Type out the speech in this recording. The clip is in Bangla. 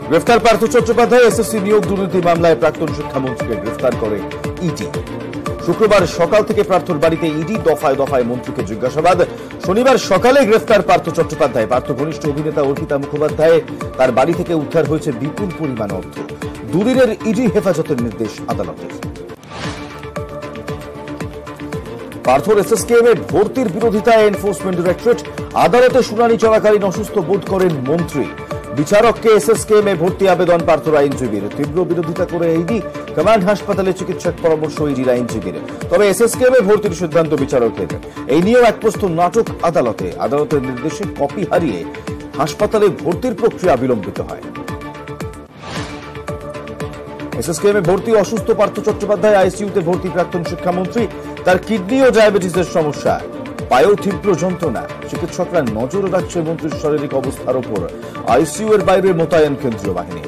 গ্রেফতার পার্থ চট্টোপাধ্যায়। এসএসসি নিয়োগ দুর্নীতি মামলায় প্রাক্তন শিক্ষামন্ত্রীকে গ্রেফতার করে ইডি। শুক্রবার সকাল থেকে পার্থর বাড়িতে ইডি দফায় দফায় মন্ত্রীকে জিজ্ঞাসাবাদ। শনিবার সকালে গ্রেফতার পার্থ চট্টোপাধ্যায়। পার্থ ঘনিষ্ঠ অভিনেতা অর্পিতা মুখোপাধ্যায় তার বাড়ি থেকে উদ্ধার হয়েছে বিপুল পরিমাণ অর্থ। দুদিনের ইডি হেফাজতের নির্দেশ আদালতের। পার্থর এসএসকেএমে ভর্তির বিরোধিতায় এনফোর্সমেন্ট ডিরেক্টরেট। আদালতে শুনানি চলাকালীন অসুস্থ বোধ করেন মন্ত্রী। বিচারককে এসএসকেএমে ভর্তি আবেদন পার্থর আইনজীবীর। তীব্র বিরোধিতা করে ইডি। কমান্ড হাসপাতালে চিকিৎসক পরামর্শ ইডির আইনজীবীর। তবে এসএসকেএমে ভর্তির সিদ্ধান্ত বিচারকের। এই নিয়েও এক প্রস্ত নাটক আদালতে। আদালতের নির্দেশে কপি হারিয়ে হাসপাতালে ভর্তির প্রক্রিয়া বিলম্বিত হয়। এসএসকেএমে ভর্তি অসুস্থ পার্থ চট্টোপাধ্যায়। আইসিইউতে ভর্তি প্রাক্তন শিক্ষামন্ত্রী। তার কিডনি ও ডায়াবেটিসের সমস্যা, পায়েও তীব্র যন্ত্রণা। চিকিৎসকরা নজর রাখছে মন্ত্রীর শারীরিক অবস্থার উপর। আইসিইউ এর বাইরে মোতায়েন কেন্দ্রীয় বাহিনী।